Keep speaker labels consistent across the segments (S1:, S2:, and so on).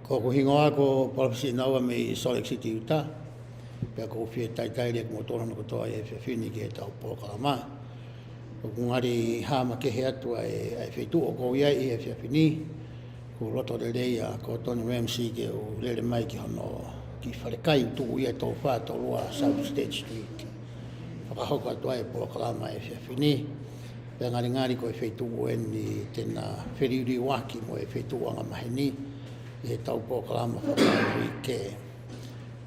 S1: Ko hingoa ko polisi nawa me Salt Lake City Utah. Pea ko fie tai le ko tona ko toa e fini ke tau Pokalama. Ko ngari hama ke he atu ai fetu o ko ia e fini. Ko loto de leia ko Tony Ramsey ke o lele mai ki hono ki wharekai tu ia tau wha tau lua South State Street. Whakahoko atua e Pokalama e fini. Pea ngari ko e fetu o eni tena whiriuri waki mo e fetu anga maheni. E tau Pokalama whakahoi ke.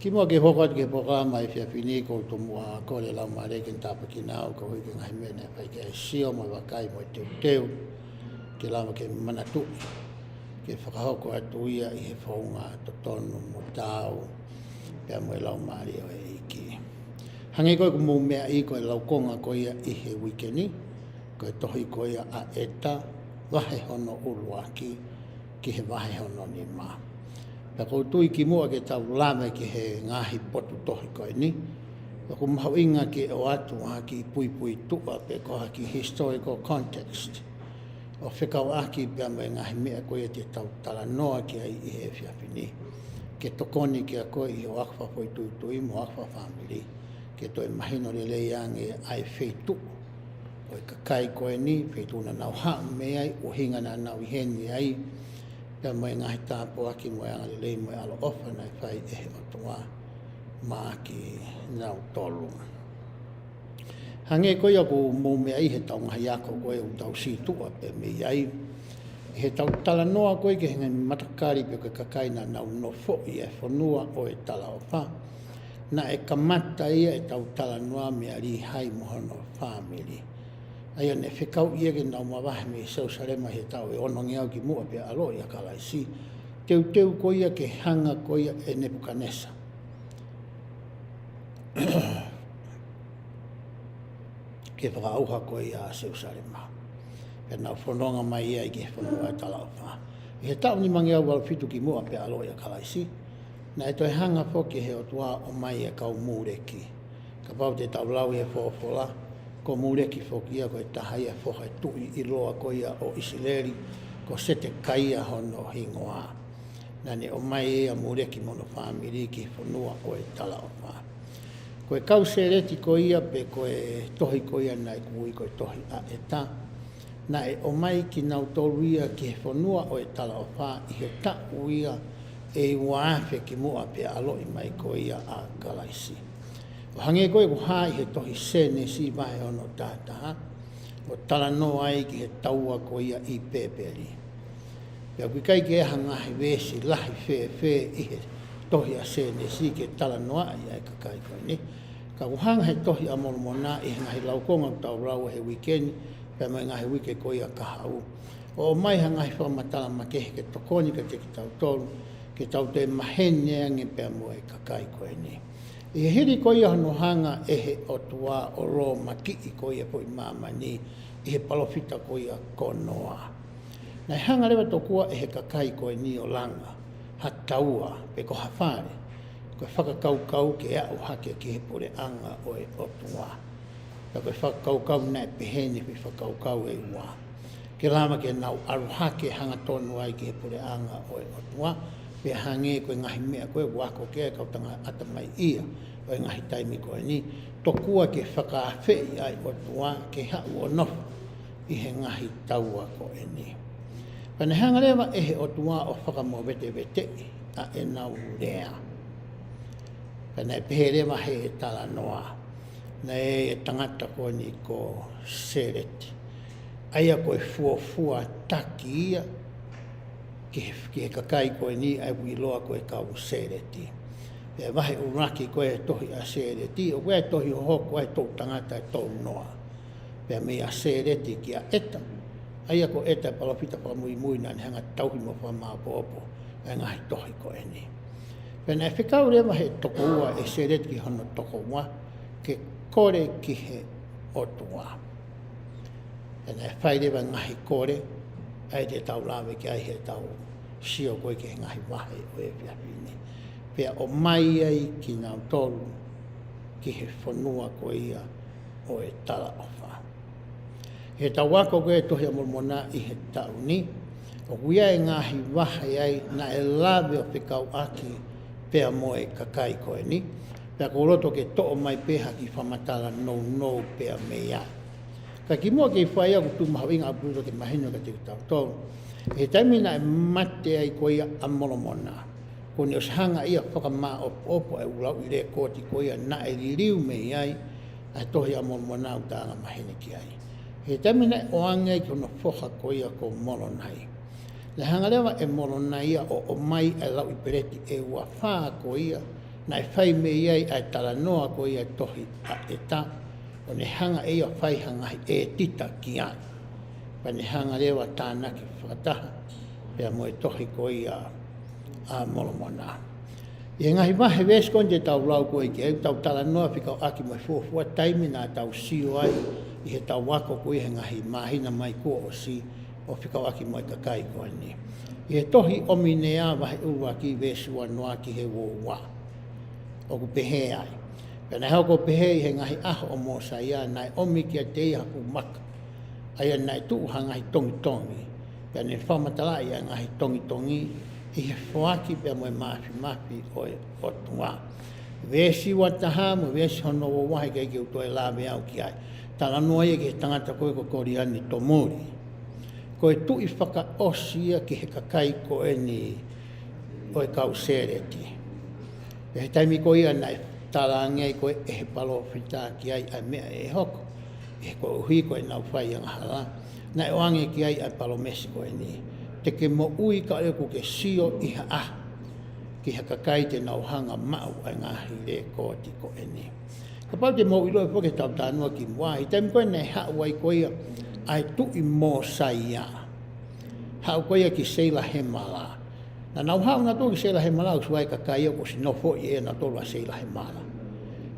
S1: Ki mua ke hoko atu ke Pokalama e whiawhini ko tomua kore lau mareken tapa ki nao ko hui ke ngahi mene pai ke sio mo wakai mo teu ke lama ke manatu ke whakahoko atu ia i he whaunga to tonu mo tau pia mo e lau mari o e iki. Hangi koe ko mou mea i koe lau konga ko ia i he wikeni ko e tohi ko ia a eta wahe hono uluaki ki he wahe hono ni maa. Pea kou tui ki mua ke tau lame ki he ngahi potu tohi koe ni. Pea kou mahau inga ki o atu haki pui tua pe ko haki historical context. O whekau aki pea mai ngahi mea koe te tau tala noa ki ai i he whiawhini. Ke tokoni ki a koe i o akwa poi tui mo akwa family. Ke toi mahino le leiange ai whetu. O i kakai koe ni, whetu na nau haa mea ai, o hinga na nau iheni ai. Pea mai ngahi tāpo aki mo anga le lei mo alo ofa nai whai e o tonga maa ki nau tolu. Hange koe ako mou mea i he tau ngahi ako koe o tau situa pe me iai. He tau tala noa koe ke hengai matakari pe koe kakai na nau no fo i e whanua o e tala o wha. Na e kamata ia e tau tala noa mea ri hai mohono family. Aia ne whekau ia ke nau mawahe me sau sarema he tau e onongi au ki mua pia alo ia kalaisi. Teu ko ia ke hanga ko ia e Nebukanesa. Ke whakaauha ko ia a sau sarema. Pia nau whanonga mai ia i ke whanua e tala o wha. He tau ni mangi au wala fitu ki mua pia alo ia kalaisi. Na e toi hanga poke he o tua o mai e kau mūreki. Ka pau te tau lau e whofola. Ko mureki fokia ko e tahai a whoka e tui i loa ko ia o Isileri ko sete kaia hono hingoa. Nane o mai e a mureki mono whamiri ki whanua o e tala o wha. Ko e kau sereti ko ia pe ko e tohi ko ia nai kui ko e tohi a e ta. Na e o mai ki nau tolu ia ki he whanua o e tala o wha i he ta uia e waafe ki mua pe alo i mai ko ia a kalaisi. O hange koe ko hai he tohi sene si vahe ono tātaha. O tala no ai ki he taua ko ia i pēperi. Pea kui kai ke eha ngahi wesi lahi whē i he tohi a sene si ke tala no ai ai ka kai koe ni. Ka ku hanga he tohi a moromona i he ngahi laukonga tau rau he weekend. Pea mai ngahi wike ko ia kahau. O mai ha ngahi whamatala makehe ke tokoni ka te ki tau tolu. Ke tau te mahene ange pea mua i ka kai koe ni. I hiri ko ia hono hanga e he o tua o ro maki i ko ia po i mamani i he palofita ko ia konoa. Nei hanga rewa tokua e he kakai ko e ni o langa, ha taua pe ko hawhare, ko e whakakau ke au hake ki he pore anga o e o tua. Ka ko e whakakau nei peheni pi whakakau e ua. Ke lama ke nau aru hake hanga tonu ai ki he pore anga o e o tua. Pe hange ko ngahi mea ko e wako ke kau tanga ata mai ia o ngahi taimi ko ni tokua ke whakaawhei ai o tua ke hau o nofu i he ngahi taua ko e ni. Pane hanga rewa e he o tua o whakamo vete a e nau rea. Pane pehe rewa he e tala noa na e tangata ko ni ko sereti. Aia ko e fuafua taki ia ke kakai koe ni ai wi loa koe kau sereti. Pea wahe uraki koe tohi a sereti, o koe tohi o hoko ai tau tangata e tau noa. Pea mea sereti ki a eta. Aia ko eta palapita pa mui na ni hanga tauhi mo pa maa popo, e ngahi tohi koe ni. Pea nei whikau rewa he toko ua e sereti ki hono toko ua, ke kore ki he otua. Pea nei whai rewa ngahi kore, ai te tau lawe ki ai he tau sio koe ke ngahi wahe o e whiawhine. Pea o mai ai ki nau tolu ki he whanua ko ia o e tala o wha. He tau wako koe tohi a mormona i he tau ni, o kuia e ngahi waha ai na e lawe o pekau aki pea moe kakai koe ni. Pea ko roto ke to'o mai peha ki whamatala no pea mea. Ka ki mua ke whai aku tu maha inga aputo ke mahino ka te utau tō. He taimi na e mate ai koe ia amolomona. Ko ni os hanga ia whakamaa opo e ulau i rea kōti koe ia na e liu mei ai a tohi amolomona u tāna mahine ki ai. He taimi na e oange ki ono whoha koe ia ko molonai. Le hanga lewa e molonai ia o mai e lau i pereti e ua whaa koe ia na e whai mei ai a tala noa koe ia tohi a e ta. O ne hanga e ia whai hangahi e tita ki ai. Pa ne hanga lewa tānaki whakataha. Pea mo e tohi koe ia a molomona. I ngahi wahe weskon te tau lau koe ki au tau tala noa whikau aki mo e fuafua taimi nā tau sio ai i he tau wako koe he ngahi mahina mai kua o si o whikau aki mo e kakai koe ni. I he tohi omi nea wahe ua ki wesua noa ki he wō o ku pehe ai. Pena hau ko pehe i he ngahi aho o mōsa ia nai omi kia te iha ku maka. Aia nai tuu hangahi tongi tongi. Pena e whamatala ia ngahi tongi tongi i he whaaki pia moe mafi o tua. Wesi wataha mo wesi hono o wahi kei ki utoe lawe au ki ai. Tala noa ia ki he tangata koe ko koriani tomori. Koe tu i whaka osia ki he kakai koe ni o e kau sereti. He taimi ko ia nai tala ngai koe e he palo whita ki ai a mea e hoko. E koe uhi koe nau whai ang hala. Nai oange ki ai a palo mesi koe ni. Te ke mo ui ka e ku ke sio i ha ah. Ki ha kakai te nau hanga mau ai ngahi re kōti koe ni. Ka pau te mo ilo e poke tau tānua ki mua. I taimi koe nei hao wai koe ia ai tu i mō sai ia. Hao koe ia ki seila he mala. Na nau hao na tō ki seila he mala usuai ka kai au ko si nofo i e na tōlua seila he mala.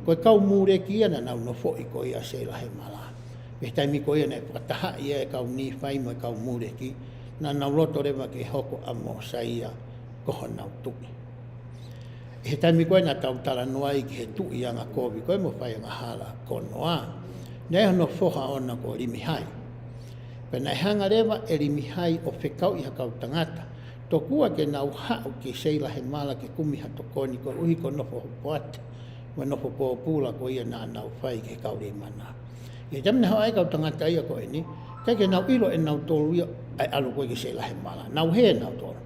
S1: Koe kau mūre ki ia na nau nofo i koe ia seila he mala. E taimi koe ia nei whakataha ia e kau ni whai mo e kau mūre ki. Na nau loto rewa ke hoko a mō sai ia koho nau tuki. E taimi koe na tau tala noa i ki he tui anga kōwi koe mo whai anga hala konoa. Nei hono whoha ona ko rimihai. Pena e hanga rewa e rimihai o whekau i hakau tangata. Tō kua ke nau hao ki seila he mala ke kumiha to koni ko uhi ko nofo hopoate. Wa nofo po pula ko ia nā nau whai ke kauri mana. I tamina hao ai kau tangata ia ko ni. Kai ke nau ilo e nau tolu ia ai alu koe ki seila he mala. Nau he nau tolu.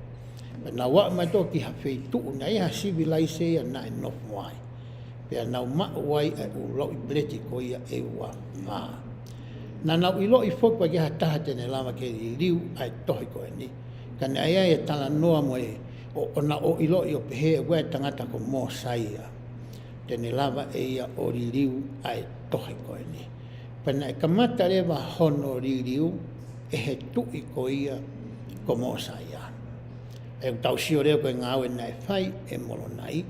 S1: Pena wa mai tō ki hawhei tuu na iha civilise ia na e nofo mai. Pea nau maa wai ai ulau i bleti ko ia e ua maa. Na nau ilo i whokwa ki ha taha tene lama ke riu ai tohi koe ni. Kane ai ai e tala noa mo e o na o ilo i o pehe e wai tangata ko mō saia. Tene lava e ia o ririu ai tohi koe ni. Pena e kamata rewa hono ririu e he tui ko ia ko mō saia. E tau sio reo koe ngāwe nai whai e molo nai.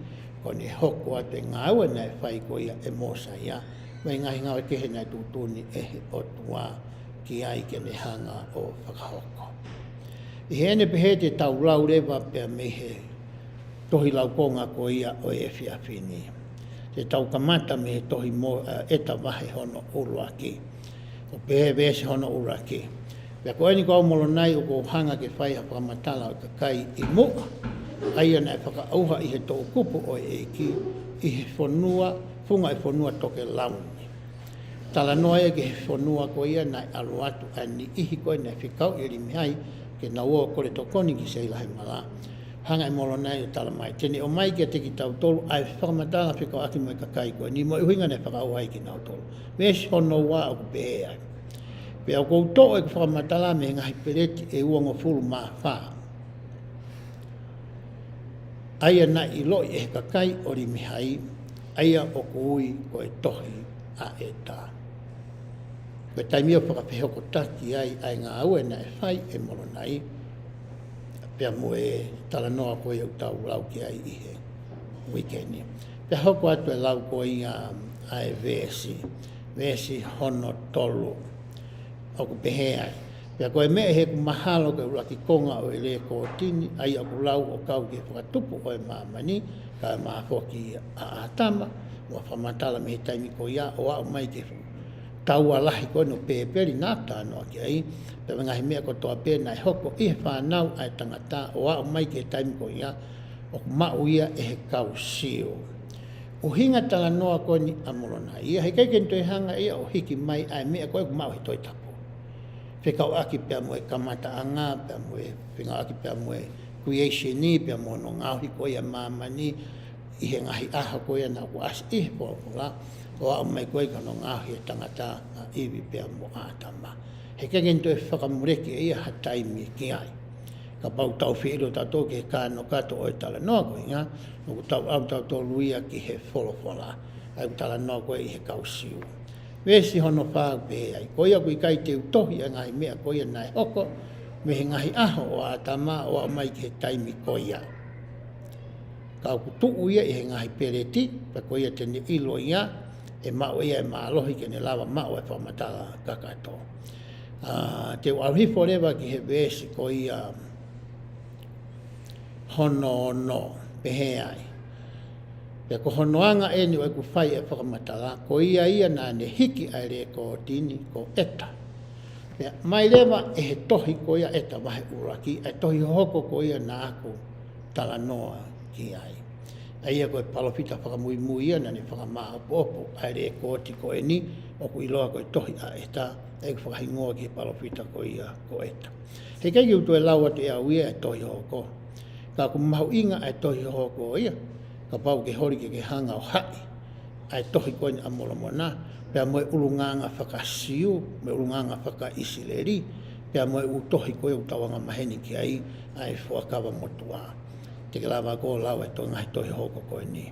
S1: Ko ne hoko atu e ngāwe nai whai ko ia e mō saia. Mai ngahi ngāwe kehe nai tūtuni e he otua ki ai ke ne hanga o whakahoko. I hene pehe te tau lau rewa pia mehe tohi lau konga ko ia o e whiawhini. Te tau kamata mehe tohi mo eta wahe hono urua ki. O pehe vese hono urua ki. Pia ko eni kau molo nai o ko hanga ke whai hapa matala o ka kai i mua. Aia nai whakaauha i he tō kupu o e ki. I he whonua, funga i whonua toke launi. Tala noa e ke he whonua ko ia nai alu atu ani ihi koe nai whikau i rimihai ke na ua kore tokoni ki seila he mala. Hanga i molo nei o tala mai. Tene o mai kia te ki tau tolu, ai whakamatala whikau aki mo i kakai koe. Ni mo i huinga nei whakau ai ki nau tolu. Mesi hono wā o ku pehe ai. Pea o kou tō e ku whakamatala me ngahi pereti e uango fulu maa whaa. Aia na i loi e he kakai o rimihai. Aia o kui koe tohi a e tā. Koe taimia whakapehoko taki ai ngā aue na e whai e molo nai. Pea mo e tala noa koe au tau lau ki ai i he weekendi. Pea hoko atu e lau koe i ai vesi hono tolu. Oku pehe ai. Pea koe mea he ku mahalo koe ulaki konga o e le kōtini. Ai aku lau o kau ki whakatupu o e mamani. Ka maa whoki a atama. Wa whamatala me he taimi ko ia o au mai ke taua lahi koe no peperi nata no ki ai pe ngahi mea ko toa pe nai hoko i whanau ai tangata o a mai ke taimi ko ia o mau ia e he kau sio. O hinga tala noa koe ni amorona ia he kai kentoi hanga ia o hiki mai ai mea koe mau he toi tapo. Whekau aki pia moe kamata anga, pia moe whinga aki pia moe creation ni, pia moe no ngauhi koe ia mamani i he ngahi aha koe ia na ko as i pola o a mai koe ka no ngauhi e tangata iwi pia mo atama. He kai kentoi whakamureki ia ha taimi ki ai. Ka pau tau whiro tato ke kāno kato o tala noa koe inga, no tau au tau tō luia ki he wholofola, ai tala noa koe i he kausiu. Wesi hono whāu pe ai, koia kui kai te utohi a ngai mea koia nai hoko, me he ngahi aho o atama o a mai ki he taimi koia. Kau kutu ia i he ngahi pereti, pa koia tene ilo ia, e mao ia e maalohi ke ne lawa mao e whamatala kakato. Te uauhifo rewa ki he wesi koia, hono no pehe ai. Pea ko honoanga e ni wai ku whai e whakamatala, ko ia na ne hiki ai re ko tini ko eta. Pea mai lewa e he tohi ko ia eta wahe uraki, e tohi hoko ko ia na aku tala noa ki ai. Aia koe palofita whakamui mui ia na ne whakamaa opo ai re ko ti ko e ni, o ku iloa koe tohi a eta, e ku whakahingoa ki he palofita ko ia ko eta. He kei kiu tue laua te au ia e tohi hoko. Ka ku mahu inga ai tohi hoko ia, ka pau ke hori ke hanga o hai, ai tohi koe ni amora mona, pea moe ulunganga whakasiu, me ulunganga whakaisileri, pea moe utohi koe utawanga maheni ki ai, ai whuakawa motua. Te ke lawa ko lau e toi ngahi tohi hoko koe ni.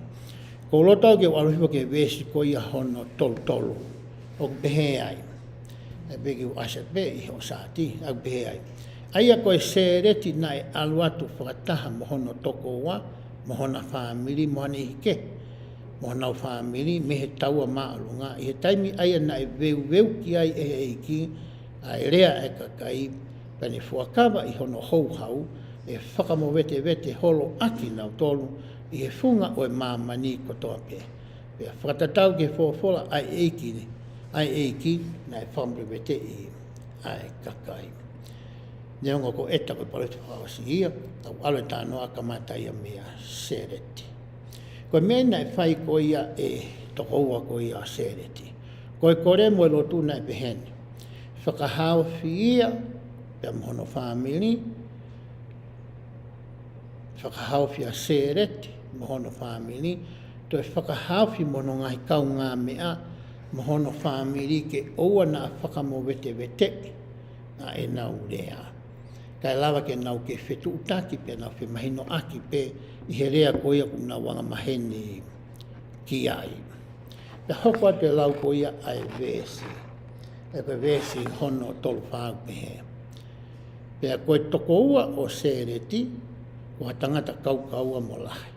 S1: Ko lotau ke waruhipo ke vesi koe ia hono tolu tolu, o behe ai. E begi u aset be i ho saati, au behe ai. Aia koe se reti nai aluatu whakataha mohono toko wa, mohona whamiri, mohona ike, mohona whamiri, me he taua maalunga. I he taimi aia nai veu ki ai e eiki, ai rea e kakai, pane fuakawa i hono hou hau, e whakamo vete holo aki nau tolu, i he funga o e mamani kotoa pe. Pea whakatatau ke fofola ai eiki, nai whamri vete i ai kakai. Neongo ko eta koe paletu whakawasi ia, tau alo e tānoa kamata ia mea sereti. Koe mena e whai ko ia e tokoua ko ia sereti. Koe kore mo e lotu nai pehene. Whakahawhi ia, pia mohono whamiri, whakahawhi a sereti, mohono whamiri, toi whakahawhi mono ngai kau ngā mea, mohono whamiri ke oua na whakamo vete, na e nau rea. Kai lawa ke nau ke whetu utaki pe nau whe mahino aki pe i he rea koia ku nau wanga maheni ki ai. Pe hoko atu e lau koia ai vesi. E koe vesi hono tolu whāu pehe. Pe koe toko ua o sereti, kua tangata kaukaua mo lahi.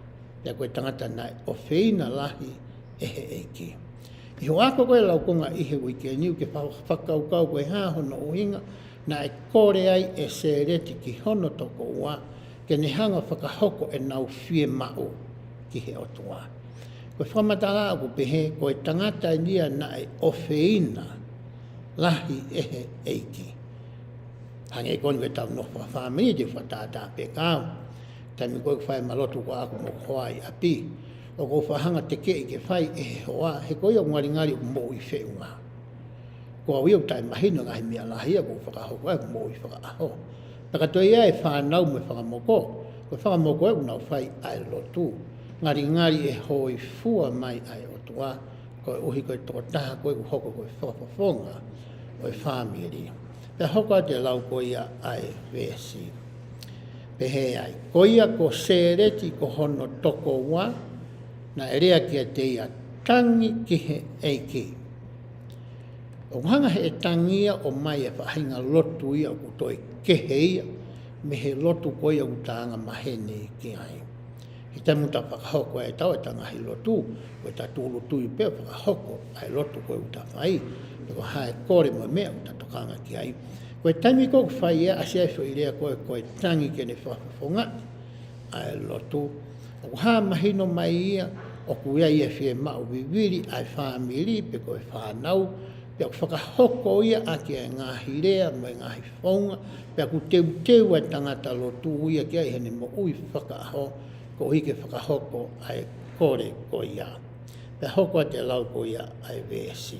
S1: Pe koe tangata nai o whina lahi e he eiki. I ho ako koe lau konga i he wike niu ke whakaukau koe hā hono uhinga, na e kore ai e sereti ki hono toko ua, ke ne hanga whakahoko e nau whie mau ki he otua. Koe whamatala aku pehe, koe tangata nia na e ofeina lahi e he eiki. Hange e koni koe tau nohwa whamini te whatata pe kāu. Taimi koe whai malotu ko aku mo hoai api. O ko whahanga te kei ke whai e he hoa, he koe o ngari o mo i wheunga. Ko au iau tai mahino ngahi mea lahia ko whakahoko e mo i whakaaho. Taka toi ia e whanau me whakamoko, ko whakamoko e unau whai ai lotu. Ngari e hoi fua mai ai o tua, ko uhi koe toko taha koe hoko koe whakafonga o e whamiri. Pe hoko te lau ko ia ai vesi. Pe he ai, ko ia ko sereti ko hono toko wa, na erea kia te ia tangi ki he eiki. O hanga he tangia o mai e whahinga lotu ia ku toi kehe ia, me he lotu ko ia utanga mahene ki ai. He tamuta whakahoko e tau e tangahi lotu, ko ta tūlu tui peo whakahoko ai lotu ko uta whai, ko hae kore mo mea uta tokanga ki ai. Ko e taimi ko whai ea asia e whai rea ko e tangi ke ne whafonga ai lotu. O haa mahino mai ia, o ku ia ia whie mau viwiri ai whamiri pe ko e whanau, Pea whakahoko ia ake ngāhi rea mai ngāhi whaunga. Pea ku teu e tangata lo tū ia kia hene mo ui whakaho. Ko hike whakahoko ai kore ko ia. Pea hoko te lau ko ia ai vesi.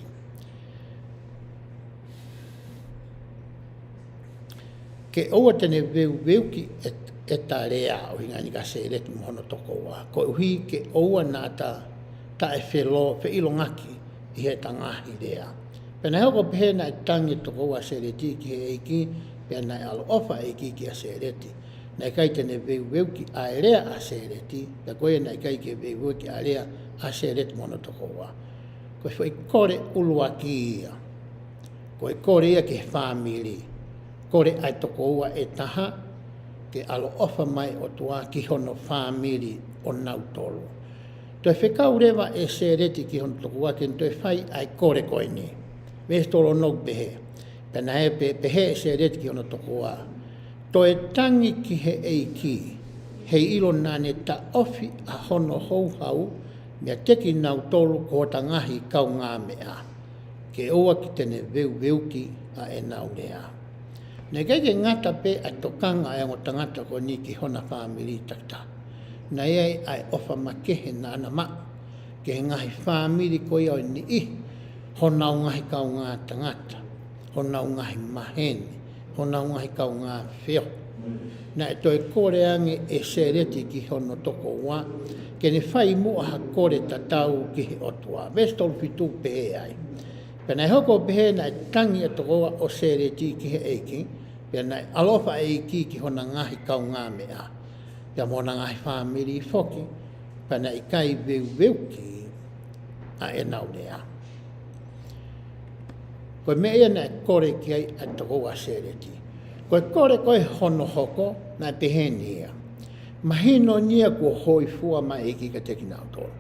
S1: Ke oua tene veu ki e ta rea o hinga ni ka se reti mohono toko wā. Ko uhi ke oua nā ta e whe ilo ngaki i he tangahi rea. Pena hoko pehena e tangi toko wā se reti ki he eiki, pena e alo ofa eiki ki a se reti. Nai kai tene veu ki a rea a se reti, pea koe nai kai ke veu ki a rea a se reti mohono toko wā. Koe whai kore ulua ki ia. Koe kore ia ke whamiri. Kore ai toko ua e taha, ke alo ofa mai o tua ki hono whamiri o nautolo. Toi whekau rewa e se reti ki hono toko ua, ken toi whai ai kore koe ni. Wes tolo nou pehe. Pena he pehe e se reti ki hono toko ua. Toi tangi ki he eiki, he ilo nane ta ofi a hono hou hau, mea teki nautolo ko tangahi kau ngā mea. Ke oa ki tene veu ki a e nau rea. Nei kai ke ngata pe a tokanga e ngota ngata ko ni ki hona whamiri tata. Nei ai ofa makehe na ana ma. Ke ngahi whamiri ko iau ni i. Hona ngahi kau ngā tangata. Hona ngahi mahene. Hona ngahi kau ngā whio. Nei toi kore ange e se reti ki hono toko wā. Ke ne whai mua ha kore tatau ki he otua. Vestol fitu pe ai. Pena e hoko pehe na tangi e tokoa o se reti ki he eiki, pena alofa eiki ki hona ngahi kau ngā mea. Pea mona ngahi whamiri foki, pena i kai veu ki a e nau rea. Koe mea na e kore ki ai a tokoa se reti. Koe kore koe hono hoko na pehe nia. Mahino nia kua hoi fua ma eiki ka teki nau toro.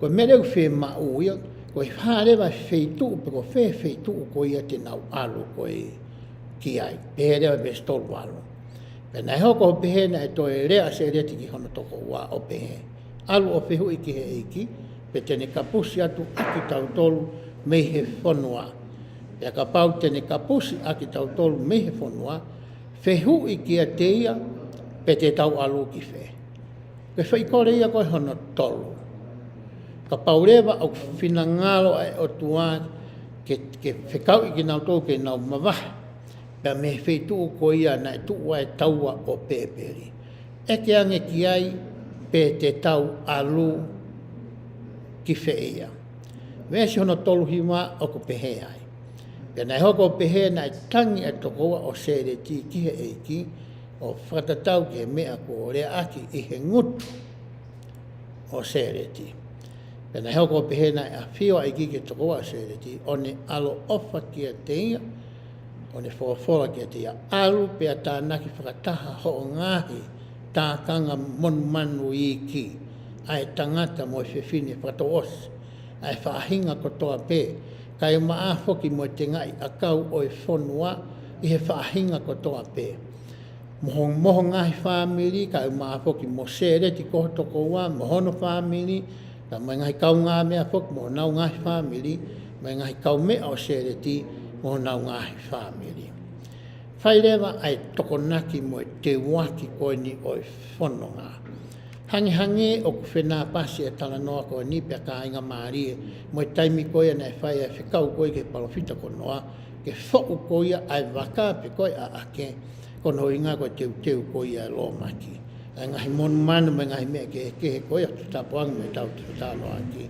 S1: Koe mereu whe mauia, koe wharewa wheitu, peko wheitu ko ia te nau alu koe ki ai. Peherewa bestolu alu. Pena e hoko pehena e toi rea se reti ki hono toko wā o pehe. Alu o whehui ki he eiki, pe tene kapusi atu aki tau tolu mei he whanua. Pea ka pau tene kapusi aki tau tolu mei he whanua, whehui ki a te ia, pe te tau alu ki whe. Ke whaikore ia koe hono tolu. Ka paurewa au whinangalo ai o tua ke whekau i ki nau tō ke nau mawahe. Pea me wheitu ko ia na e tua e taua o pēperi. Eke ange ki ai pe te tau alu ki wheia. Vesi hono tolu hima o ko pehe ai. Pea nei hoko pehe na e tangi e tokoa o se reti ki he eiki o whatatau ke mea ko rea aki i he ngutu o se reti. Pena hoko pehena e a whio ai ki tokoa se reti, o ne alo ofa ki a teia, o ne whawawhora ki a teia. Alu pea tā naki whakataha ho o ngahi, tā kanga monu manu i ki, ai tangata mo e whewhine whakato osi, ai whaahinga kotoa pē, kai maa whoki mo te ngai a kau o e whonua, i he whaahinga kotoa pē. Moho ngahi whamiri, kai maa whoki mo se reti koho toko wā, mohono whamiri, ka mai ngai kau ngā mea whok mo nau ngahi whamiri, mai ngai kau mea o se reti mo nau ngahi whamiri. Whairewa ai tokonaki mo e te waki koe ni o e whanonga. Hangi o ku whenā pasi e tala noa koe ni pia ka inga maarie, mo e taimi koe na e whai e whikau koe ke palofita ko noa, ke whoku koe ai waka pe koe a ake, kono inga koe teu koe a lo maki. Ai ngahi monu manu me ngahi mea ke he koe atu tapuangi me tau te tāno aki.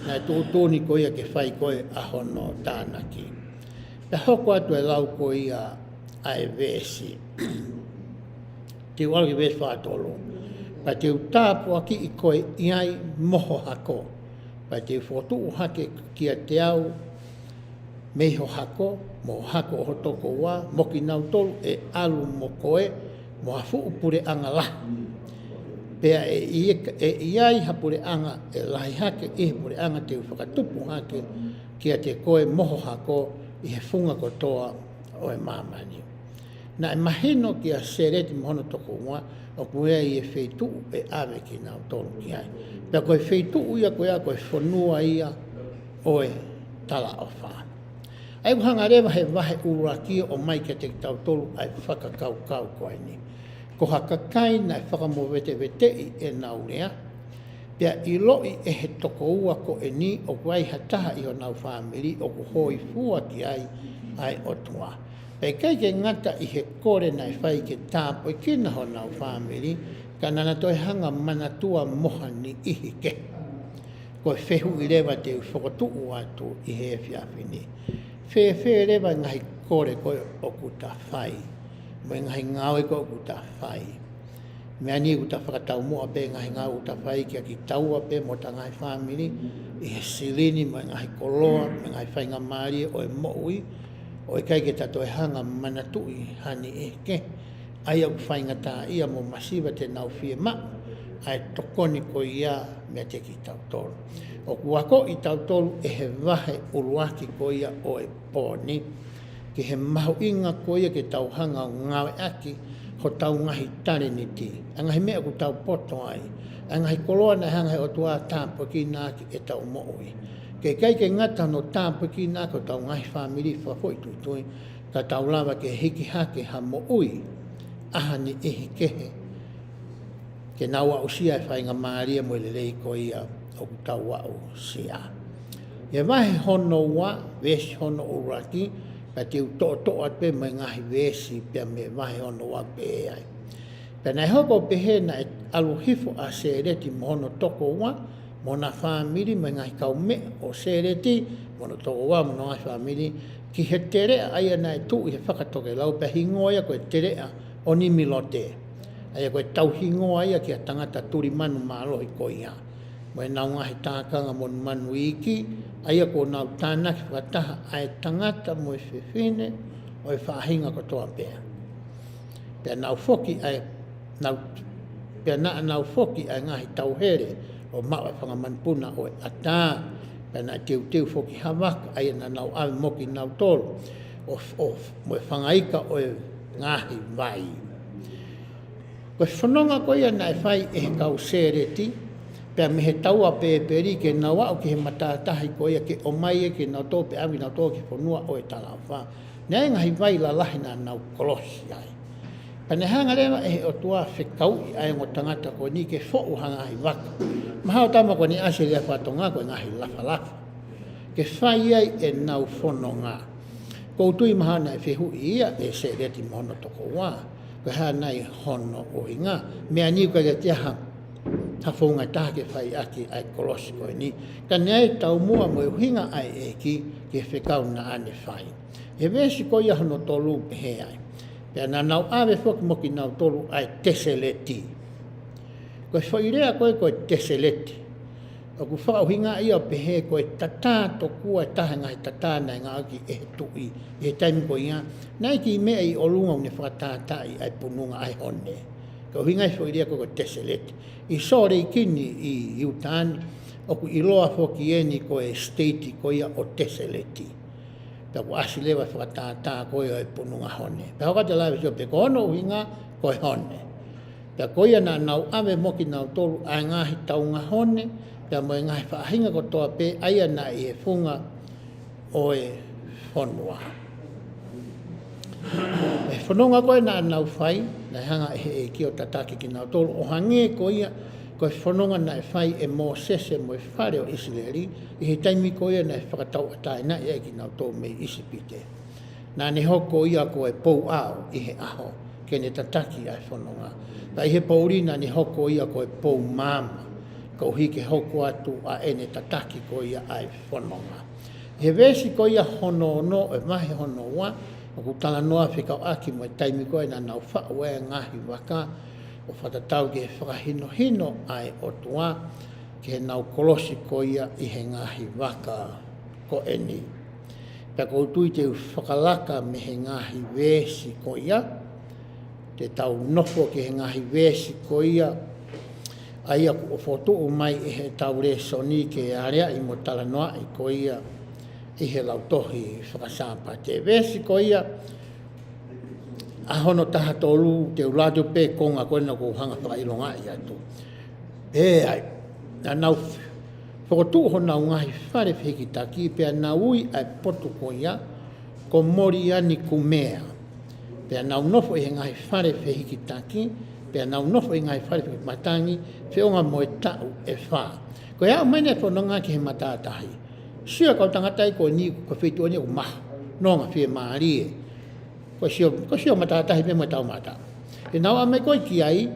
S1: Nai tōtōni koe ke whai koe a hono tānaki. Te hoko atu e lau koe a e vesi. Te walki vesi whātolo. Pa te utāpua ki i koe iai moho hako. Pa te whotu hake ki a te au meho hako, mo hako o toko wā, moki nau tolu e alu mo koe, mo hafu upure anga la. Pea e iai hapure anga e lahi hake, e hapure anga te whakatupu hake, kia te koe moho hako i he funga kotoa o e mamani. Na e mahino ki a sereti mohono toko mua, o kuea i e wheitu e awe ki nau tolu ki ai. Pea koe wheitu ia koe a koe whanua ia o e tala o wha. Ai hanga rewa he wahe uraki o mai ke te tau tolu ai whakakau kau koe ni. Ko hakakai nai whakamo wete i e nau rea. Pea i loi e he toko ua ko e ni o wai hataha i o nau whamiri o ku hoi fua ki ai o tua. Pei kai ke ngata i he kore nai whai ke tāpo i kina ho nau whamiri ka nana toi hanga manatua moha ni ihi ke. Ko e whehu i rewa te whakotuu atu i he whiawhini. Whe rewa ngahi kore koe o kuta whai. Mo ngahi ngawe koe o kuta whai. Mea ni kuta whakatau mua pe ngahi ngā uta whai kia ki taua pe mo ta ngahi whamiri i he silini mo ngahi koloa me ngahi whainga maari o e moui o e kai ke tato e hanga manatui hani e ke ai au whainga tā ia mo masiva te nau whie ma ai tokoni ko ia mea te ki tau tolu. O kuako i tau tolu e he wahe uruaki ko ia o e pōni ki he mahu inga ko ia ke tau hanga o ngawe aki ho tau ngahi tare ni ti. A ngahi mea ku tau poto ai. A ngahi koloa na hanga o tua tāpo ki nāki e tau mooi. Ke kai ke ngata no tāpo ki nāki o tau ngahi whamiri whafoi tuitui. Ka tau lawa ke hiki hake ha mooi. Aha ni ehi kehe. Ke nau au sia e whainga maaria mo le lei ko ia o ku tau au sia. E wahe hono wa, vesi hono uraki, ka te to at pe mai ngahi vesi pe me wahe ono wa pe ai. Pe nei hoko pe he na alu hifo a sereti mono toko wa, mona whamiri mai ngahi kau me o sereti, mono toko wa mono ngahi whamiri, ki he terea aia nai tu i he whakatoke lau pe hingoia koe terea o ni milote. Aia koe tau hingoa ia ki a tangata turi manu maalohi ko ia. Mo e nau ngahi tākanga mon manu iki, aia ko nau tānaki whakataha ai tangata mo e whiwhine o e whahinga ko toa pēr. Pea nau foki ai, pea nau foki ai ngahi tauhere o mawa whangamanpuna o e atā, pea nā tiu foki hawaka aia na nau awe moki nau tolu mo e whangaika o e ngahi vai. Ko e whanonga ko ia na e whai e he kau sereti, pea me he taua pēperi ke nau au ki he matātahi ko ia ke o mai e ke nau tō pe awi nau tō ki whanua o e talau wha. Nea ngahi vai la lahi nā nau kolosi ai. Pane hanga rewa e he o tua whekau i ai ngō tangata ko ni ke who'u hanga ai waka. Mahao tama ko ni ase rea whatonga ko ngahi lafa lafa. Ke whai ai e nau whanonga. Koutui maha na e whehu i ia e se reti mono toko wā. Ko haa nei hono o inga. Mea ni ka te aha hawhunga tāke whai aki ai kolosi koe ni. Ka nei tau mua mo e hinga ai e ki ke whekau na ane whai. E vesi ko ia hono tolu he ai. Pea nā nau awe whoki moki nau tolu ai teseleti. Koe whairea koe teseleti. O ku whakauhinga ia pehe koe tatā tokua e taha ngai tatā nai ngā aki e tui. E taimi ko ia. Nai ki mea i olunga une whakatātai ai pununga ai hone. Ko hinga i whairea koe teseleti. I sore i kini i Utani. O ku iloa whoki eni koe state ko ia o teseleti. Pea ku asi lewa whakatātā koe o e pununga hone. Pea hoka te lawe sio pe kono uhinga koe hone. Pea koe na nau ame moki nau tolu ai ngahi taunga hone. Pea mo e ngahi whaahinga ko toa pe aia na i e funga o e whanua. E whanonga koe na nau whai, na hanga e ki o tataki ki nau tolu. O hange ko ia, ko e whanonga na e whai e mō sese mo e whare o Isileri, i he taimi ko ia na e whakatau atai na ia ki nau tolu mei Isipite. Nā ne hoko ia ko e pou au i he aho, ke ne tataki ai whanonga. Pa i he pouri na ne hoko ia ko e pou mama, ko hike hoko atu a ene tataki ko ia ai whanonga. He vesi ko ia hono no e mahi hono wa, o ku tala noa whikau aki mo e taimi ko e na nau whao e ngahi waka, o whatatau ke whakahino hino ai o tua, ke nau kolosi ko ia i he ngahi waka ko eni. Pea koutui te whakalaka me he ngahi vesi ko ia, te tau nofo ke he ngahi vesi ko ia, aia ku o whotu mai i he tau re soni ke area i mo tala noa i ko ia, i he lautohi whakasāpa te vesi ko ia, ahono taha tolu te ulato pe konga koe na ko hanga whakailonga i atu. E ai, na nau whakotu ho nau ngahi whare whiki taki, pea na ui ai potu ko ia, ko mori ani ku mea. Pea nau nofo i he ngai whare whihiki taki, pea nau nofo i ngai whare whihiki matangi, whionga moe tau e wha. Ko ea umene whanonga ki he matātahi. Sia kau tangatai ko ni ko whitua ni o maha, nonga whie maari e. Ko sio matātahi me moe tau mata. E nau ame koe ki ai,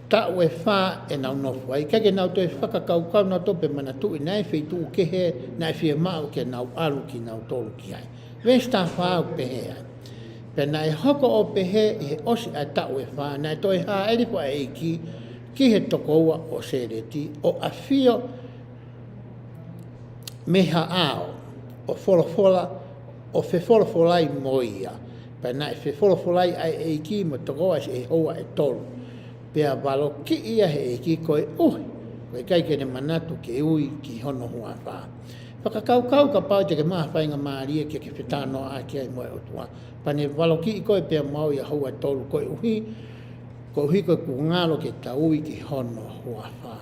S1: tau e wha e nau nofo ai. Kake nau toi whakakau kau nau tope mana tu i nai whitu ke he, nai whie mau ke nau alu ki nau tolu ki ai. Vesta whao pehe ai. Pena e hoko o pehe i he osi a tau e wha, nai toi ha eripa e ki he tokoua o sereti, o a fio meha ao, o wholofola, o whewholofolai moia. Pena e whewholofolai ai e ki mo tokoua e hoa e tolu. Pea walo ki ia he ki koe uhi, koe kai kene manatu ke ui ki hono hua wha. Whakakau ka pau te ke maa whainga maaria ki ke whetano a ki ai moe o tua. Pane walo ki koe pea mau ia hua tolu koe uhi koe ku ngalo ke ta ui ki hono hua wha.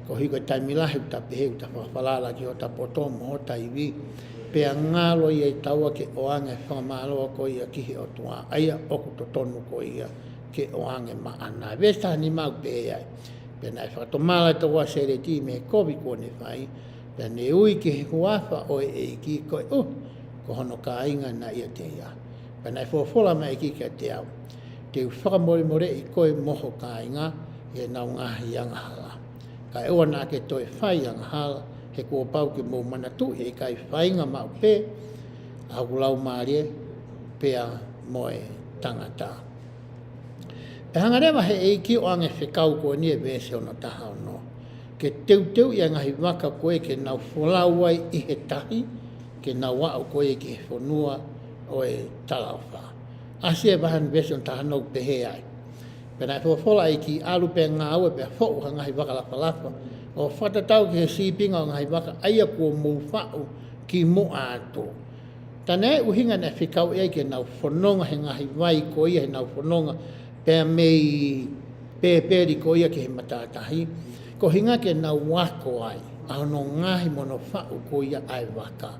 S1: Ko hi koe taimilahi uta pehe uta whawhalala ki o ta potomo o ta iwi. Pea ngalo ia i taua ke oanga e whamaloa koe ia ki he o tua. Aia oku to tonu koe ia ke oange maana. Vesta ni mau pehe ai. Pea nai whakatomala i taua sereti me kovi kone whai. Pea ne ui ki he huafa o e ki koe ko hono ka inga na ia te ia. Pea nai whawhola mai ki kia te au. Te whakamore more i koe moho ka inga e nau ngahi anga hala. Ka ewa nā ke toi whai anga hala he kua pau ke mou manatu e kai whainga mau pe a ulau maarie pea moe tangata. E hangarewa he eiki o ange whikau ko ni e vese ono taha ono. Ke teu i ngahi waka koe ke nau wholau ai i he tahi, ke nau wau koe ki he whonua o e talauwha. Asi e wahan vese on taha nou pehe ai. Pena e whawhola i ki alu pe ngā ue pe whau ha ngahi waka lapa. O whatatau ki he sipinga o ngahi waka aia kua mou whau ki mo ato. Tane e uhinga ne whikau e ke nau whanonga he ngahi wai ko ia he nau whanonga pea mei pēperi ko ia ki he matātahi. Ko hinga ke nau wako ai, a hono ngahi mono whau ko ia ai waka.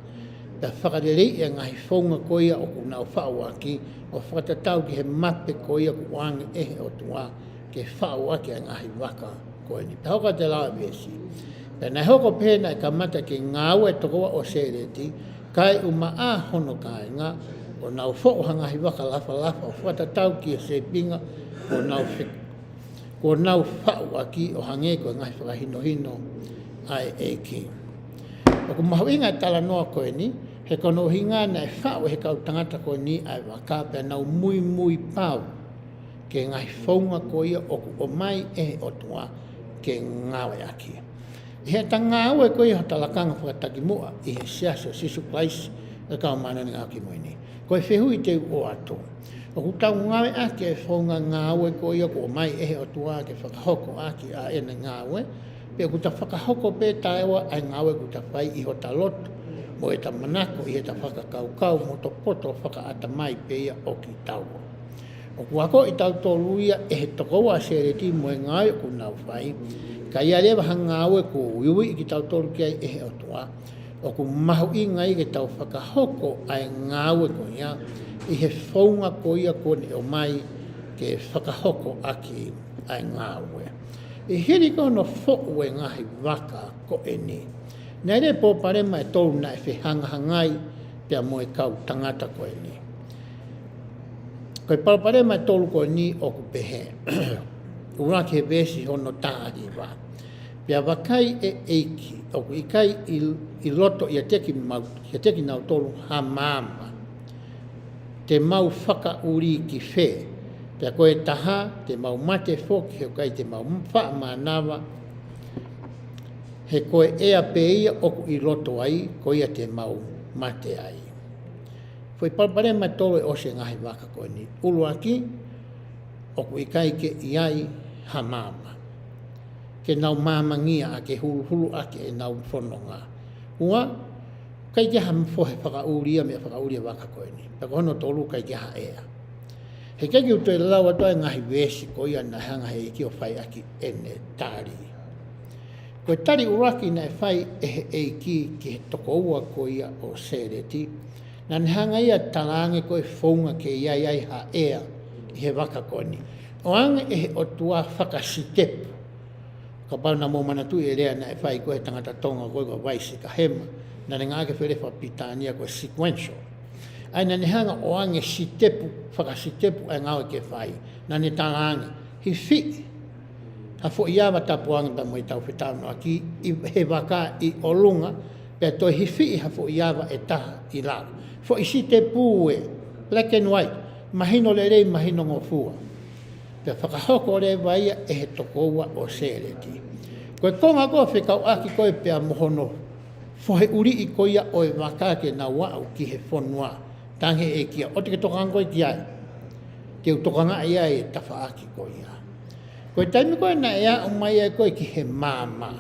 S1: Pea whakarelei e ngahi whaunga ko ia o ku nau whau aki, o whakatatau ki he mape ko ia ku wangi ehe o tua, ke whau aki a ngahi waka ko ni. Pea hoka te lawa besi. Pea nai hoko pēna e ka mata ki ngāua e tokoa o sereti, kai uma a hono kai ngā, o nau whau ha ngahi waka lafa, o whakatatau ki e se pinga, o nau whiku. Ko nau whau aki o hange koe ngai whakahino ai e ki. O ku mahu inga tala noa koe ni, he kono hinga na e whau he kau tangata koe ni ai waka pia nau mui pau ke ngai whaunga koe ia o ku o mai e o tua ke ngawe aki. I he ta ngāwe koe i ho talakanga whakataki mua i he siasa sisu place e kau mana ni ngāki moe ni. Koe whehui te o ato. O ku tau ngawe ake e whaunga ngāwe ko ia ko mai ehe o tua ke whakahoko aki a ena ngāwe. Pea ku ta whakahoko pe taewa ai ngāwe ku ta whai i ho ta loto. Mo e ta manako i he ta whakakaukau mo to poto whakaata mai pe ia o ki tau. O ku ako i tau tolu ia e he tokoua sereti mo e ngāwe ku nau whai. Ka ia lewa ha ngāwe ko uiwi i ki tau tolu ki ai ehe o tua. O ku mahu i ngai ke tau whakahoko ai ngāwe ko ia. I he whaunga ko ia kone o mai ke whakahoko aki ai ngāwe. I hiri kono who'u e ngahi waka ko e ni. Nei re po parema e tolu na e whihanga hangai pia mo e kau tangata ko e ni. Koe parema e tolu ko e ni o ku pehe. Ura ke vesi hono tāhi wa. Pia wakai e eiki, o ku ikai i loto i a teki nau tolu ha māma. Te mau whaka uri ki whē. Pea koe taha, te mau mate whoki, he kai te mau wha manawa. He koe ea peia oku i roto ai, koe ia te mau mate ai. Foi palpare mai tolo e ose ngahi waka koe ni. Ulu aki, oku i kai ke iai ha mama. Ke nau mama ngia a ke hulu ake e nau whanonga. Ua, kai ke ha mfohe whakauria mea whakauria waka koe ni. Pea kohono tolu kai ke ha ea. He kai ki uto e lawa toi ngahi wesi ko ia na hanga he ki o whai aki ene tari. Koe tari uraki na e whai e he ki he toko ua ko ia o sereti. Na ni hanga ia talange koe whaunga ke iai ha ea i he waka koe ni. O anga e he o tua whakasitepu. Ka pau na mō manatu e rea na e whai koe tangata tonga koe koe waisi ka hema. Na ni ngāke where whapitania koe sequential. Ai na ni hanga o anga sitepu, whakasitepu ai ngāwe ke whai. Na ni talange, hi whii. Ha fo iawa tapuanga ta mo i tau whetau no aki he waka i olunga. Pea toi hi whii ha fo iawa e taha i lau. Fo i sitepu e, black and white, mahino le rei, mahino ngofua. Pea whakahoko le waia e he tokoua o sereti. Koe konga koe whekau aki koe pea mohono. Fo he uri i koia o e wakake na wau ki he whonua. Tange e kia, o te ke tokanga koe ki ai. Te u tokanga ia e tawha aki koia. Koe taimi koe na ea o mai e koe ki he māma.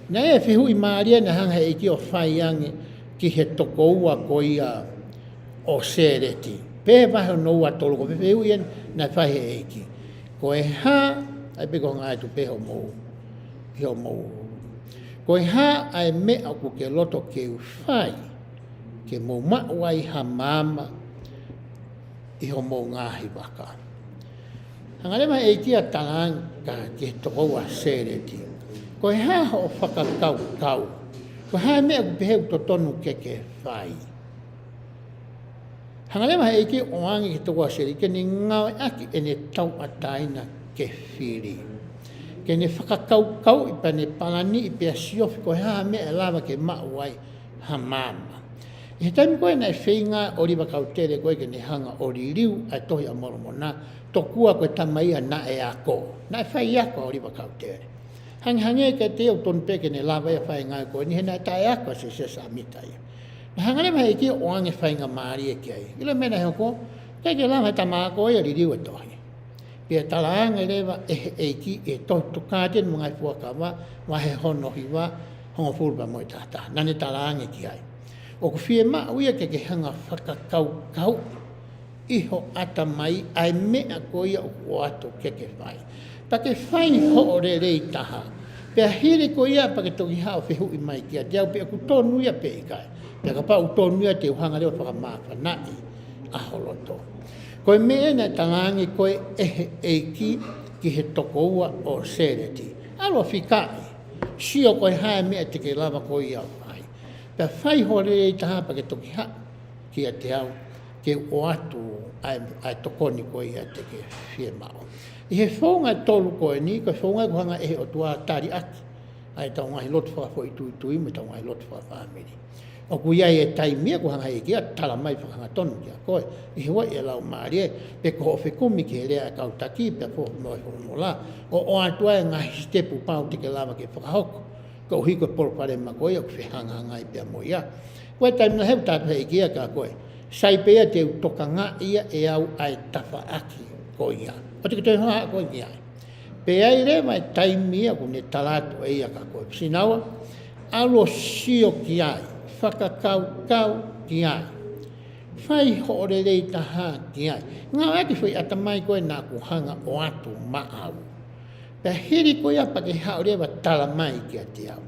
S1: Na e whihu i maaria na hanga e ki o whai ange ki he tokoua koia o sereti. Pē wahe o noua tolu ko whihu i na whai e ki. Koe ha, ai peko ngai tu peho mou. Hio mou. Koe ha ai mea ku ke loto ke u whai. Ke mou mawai ha mama. Iho mou ngahi waka. Hangarema e kia talanga ke tokoua sereti. Koe ha ho whakakau kau. Koe ha mea ku peheu to tonu ke whai. Hangalema e ki o angi ki tokoa sereti. Ke ni ngawe aki e ne tau ataina ke whiri. Ke ne whakakau kau i pa ne palani i pia siofi. Koe ha mea lava ke mawai ha mama. I he taimi koe na e whinga o riwa kautere koe ke ne hanga o ririu ai tohi a moromona. Tokua koe tamaia na e ako. Na e whai ako o riwa kautere. Hangi ke te o ton peke ne lava e whai ngai koe. Ni he na e tae ako se se sa mitai. Na hangarema he ki o ange whai ngā maari e ki ai. Ilo mena he ko, kei ke lava e tamaa koe a ririu e tohi. Pia talaanga lewa e ki e tohi tukāten mga i fuakawa. Wa he hono hiwa hongo fulpa mo i tata. Nane talaanga ki ai. O ku whie maa uia ke hanga whakakau kau. Iho ata mai ai mea koia o ato ke whai. Pa ke whai ho o re rei taha. Pea hiri koia pa ke toki hao whihu i mai kia. Te au pia ku tonu ia pe i kai. Pea ka pau tonu ia te uhanga leo whakamāwha nai a holoto. Koe mea na tangangi koe ehe eiki ki he tokoua o sereti. Alua whikai. Sio koe hae mea te ke lava koia au. Pea whai hore e taha pa ke toki ha ki a te au ke o atu ai tokoni koe ia te ke whie mao. I he whaunga tolu koe ni, koe whaunga kuhanga e o tua tari aki. Ai tau ngahi lotu whakafo i tui tui me tau ngahi lotu whakafamiri. O ku iai e tai mea kuhanga e kia tala mai whakanga tonu kia koe. I he wai e lau maari e, pe ko o whekumi ke rea e kautaki, pe po noi whakamola. O atua e ngahi stepu pau te ke lava ke whakahoko. Ko hiko polpare ma koe o whihanga ngai pia mo ia. Koe taimina heu tātua e kia ka koe. Sai pea te utoka ngā ia e au ai tawha aki ko ia. O te katoe hoa koe ia. Pea i re mai taimia ku ne talatu e ia ka koe. Sinawa, alo sio ki ai. Whakakau kau ki ai. Whai hore rei taha ki ai. Ngā ati whai atamai koe nā ku hanga o atu maau. Pea hiri koe apa ke hao rewa tala mai ki a te au.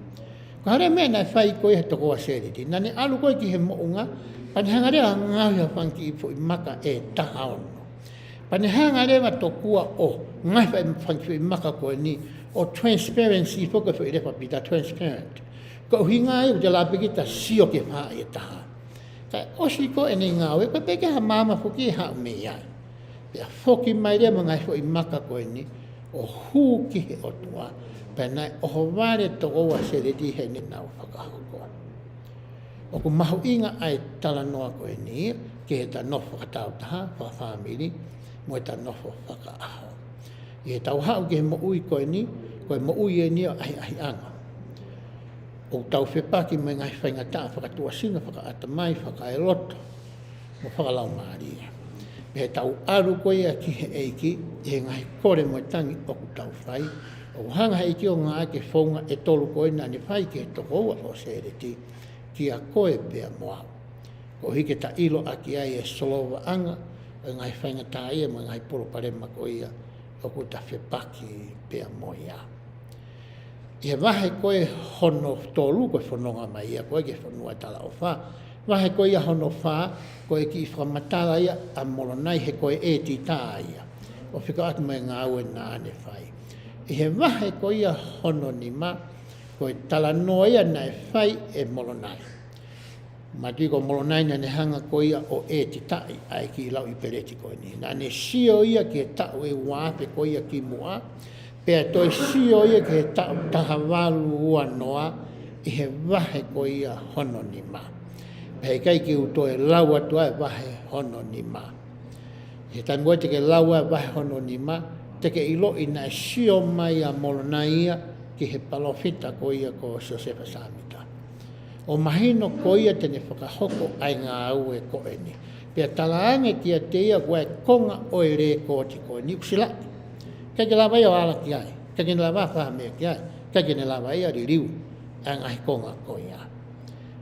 S1: Ko hare mea nai whai koe he tokoa seriti. Nani alu koe ki he mounga, pani hanga rewa ngāhi a whanki i fo i maka e taha ono. Pani hanga rewa tokua o ngai whai whanki i maka koe ni o transparency fo koe fo i rewa pita transparent. Ko hui ngāi o te lapikita sio ke wha e taha. Kai osi ko e nei ngāwe, koe peke ha mama fo ki hao me iai. Pea foki mai rewa ngai fo i maka koe ni, o hū ki he otua, pēnei oho wāre tokoua sereti he ni nau whakahoko. O ku mahu inga ai tala noa koe ni, ke he ta nofo katau taha, whawhamiri, mo e ta nofo whakaaho. I he tau hau ke he mo ui koe ni, koe mo ui e ni o ahi anga. O tau whepaki me ngai whaingataa whakatua singa, whakaata mai, whakaeloto, mo whakalau maaria. He tau aru koe a ki he eiki, he ngai kore mo tangi o ku tau whai. O hanga eiki o ngā ke whaunga e tolu koe na ni whai ki he tokoua o sereti, ki a koe pia moa. Ko hike ta ilo a ki ai e solova anga, e ngai whainga tā ia mo ngai polo parema ko ia, o ku ta whepaki pia moia. I he wahe koe hono tolu koe whanonga mai ia, koe ke whanua tala o wha, Wahe ko ia hono wha, ko e ki whamatala ia, a molo nai he ko e ti tā ia. O whika atu mai ngā ue nā ane whai. I he wahe ko ia hono ni ma, ko e tala noa ia nai whai e molo nai. Ma tui ko molo nai na ne hanga ko ia o e ti tai, ai ki lau i pereti ko ni. Nā ne sio ia ki e tau e wāpe ko ia ki mua, pēr toi sio ia ki e tau taha walu ua noa, i he wahe ko ia hono ni ma. Pei kai ki uto e lau atu ai wahe hono ni ma. He tai mua te ke lau ai wahe hono ni ma, te ke ilo i nai sio mai a molo nai ia, ki he palofita ko ia ko Josefa Samita. O mahino ko ia tene whakahoko ai ngā au e ko e ni. Pea talaange kia te ia kua e konga o e re kōti ko ni usila. Kai ke lawa ia o ala ki ai, kai ke lawa whahamea ki ai, kai ke ne lawa ia ririu, a ngai konga ko ia.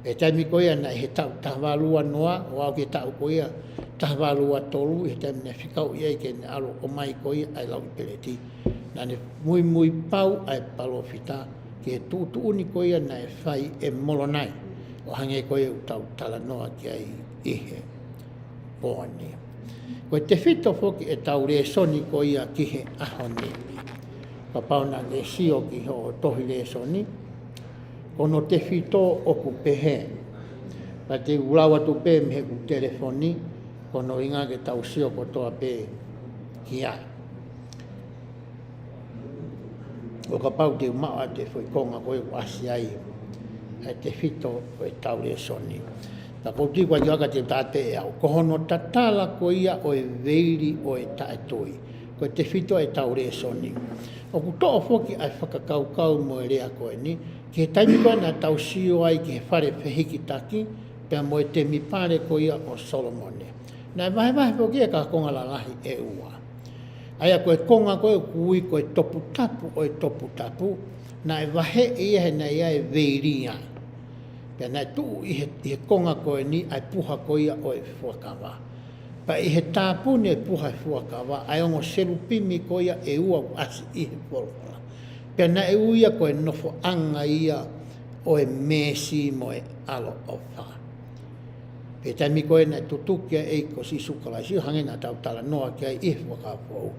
S1: E taimi ko ia nai he tau tahawalua noa, o au ke tau ko ia tahawalua tolu, he taimi ne whikau ia i ke ne alo o mai ko ia ai lau i pereti. Nā ne mui mui pau ai palofita, ke tūtu uni ko ia nai whai e molo nai, o hange ko ia utau tala noa ki ai ihe pōni. Ko te whito whoki e tau re soni ko ia ki he ahoni. Ka pauna le sio ki ho tohi re soni, kono te whito oku pehe. Pa te ulawa tu pe me ku telefoni, kono inga ke tau sio ko toa pe ki ai. O ka pau te umaa te whoi konga koe o asi ai, ai te whito o e tau re soni. Ta ko ti kwa yoga te tate e au. Ko hono tatala ko ia o e veiri o e taetoi. Ko te whito e tau re soni. O ku toa whoki ai whakakaukau mo e rea koe ni, ki he taimi koe na tau sio ai ki he whare whihiki taki, pia mo e te mipare ko ia o Solomone. Nai vahe whoki e ka konga la lahi e ua. Aia koe konga koe kui koe topu tapu o e topu tapu, nai vahe ia he nei ai veiri ai. Pea nai tuu i he konga koe ni ai puha ko ia o e fuakawa. Pa i he tāpune e puha e fuakawa, ai ongo seru pimi ko ia e ua asi i he fuakawa. Pea na e uia koe nofo anga ia o e mesi mo e alo o wha. Pea taimi koe nai tutukia e ko si sukalai, si hangena tau tala noa ki ai i fuakawa pou.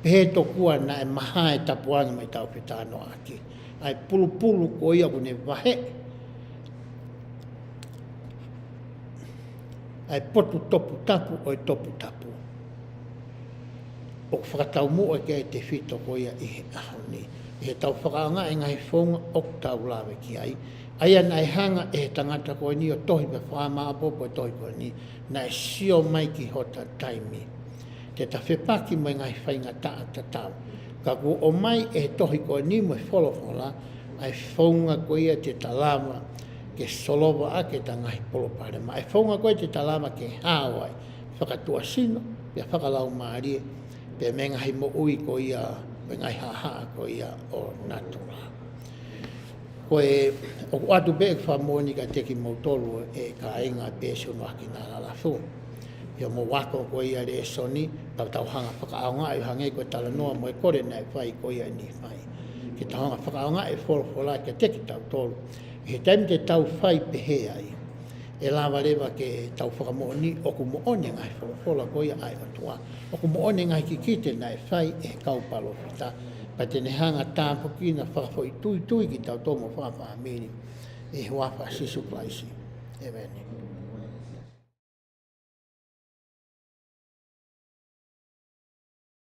S1: Pea he tokua na e maha e tapuangi mai tau pita noa aki. Ai pulu ko ia kune vahe, ai potu topu tapu o e topu tapu. O whakatau mua ke ai te whito ko ia i he ahoni. I he tau whakaanga e ngai whonga o tau lawe ki ai. Aia nai hanga e he tangata koe ni o tohi pe whaama apopo e tohi koe ni. Nai sio mai ki hota taimi. Te ta whepaki mai ngai whainga taa ta tau. Ka ku o mai e tohi koe ni mo e wholofola. Ai whaunga koe ia te talama ke solova a ke tangahi polopare. Ma e whaunga koe te talama ke hawai. Whakatua sino, pia whakalau maarie, pia mengahi mo ui ko ia, mengahi haha ko ia o natura. Koe, o atu pe e whamoni ka teki mautolu e ka inga pesu no aki nā lalafu. Ia mo wako ko ia re soni, tau tau hanga whakaaonga e hange ko tala noa mo e kore nai whai ko ia ni whai. Ki tau hanga whakaaonga e wholofola ke teki tau tolu. He taimi te tau whai pehe ai. E lawa lewa ke tau whakamooni, oku moone ngai wholofola ko ia ai atua. Oku moone ngai ki kite nai whai e kaupalo whita. Pa tene hanga tāpukina whakafoi tui ki tau tomo whawha amini. E huafa sisu plaisi. Amen.